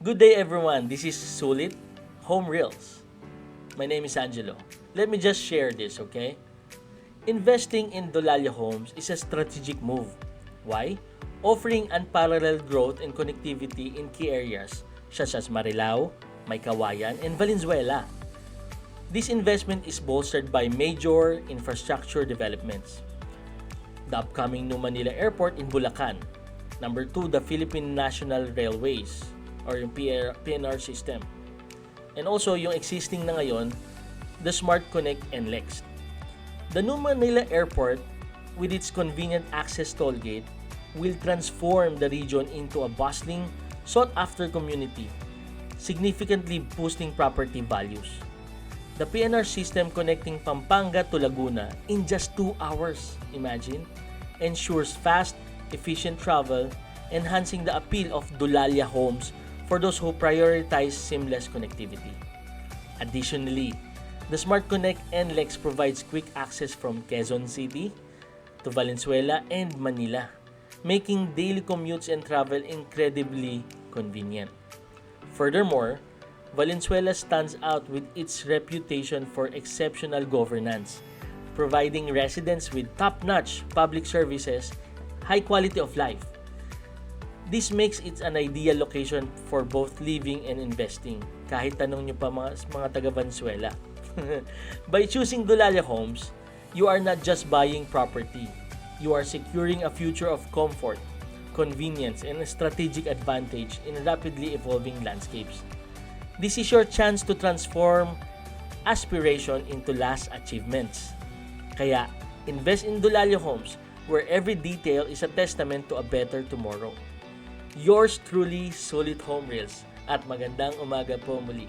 Good day everyone, this is Sulit Home Reels. My name is Angelo. Let me just share this, okay? Investing in Dolalia Homes is a strategic move. Why? Offering unparalleled growth and connectivity in key areas such as Marilao, Maykawayan, and Valenzuela. This investment is bolstered by major infrastructure developments. The upcoming New Manila Airport in Bulacan. Number 2, the Philippine National Railways or yung PNR system. And also yung existing na ngayon, the Smart Connect and Lex. The New Manila Airport, with its convenient access toll gate, will transform the region into a bustling, sought-after community, significantly boosting property values. The PNR system connecting Pampanga to Laguna in just 2 hours, imagine, ensures fast, efficient travel, enhancing the appeal of Dolalia Homes for those who prioritize seamless connectivity. Additionally, the Smart Connect NLEX provides quick access from Quezon City to Valenzuela and Manila, making daily commutes and travel incredibly convenient. Furthermore, Valenzuela stands out with its reputation for exceptional governance, providing residents with top-notch public services, high quality of life. This makes it an ideal location for both living and investing, kahit tanong nyo pa mga taga Valenzuela. By choosing Dolalia Homes, you are not just buying property, you are securing a future of comfort, convenience, and a strategic advantage in rapidly evolving landscapes. This is your chance to transform aspiration into last achievements. Kaya, invest in Dolalia Homes, where every detail is a testament to a better tomorrow. Yours truly, Sulit Home Reels, at magandang umaga po muli.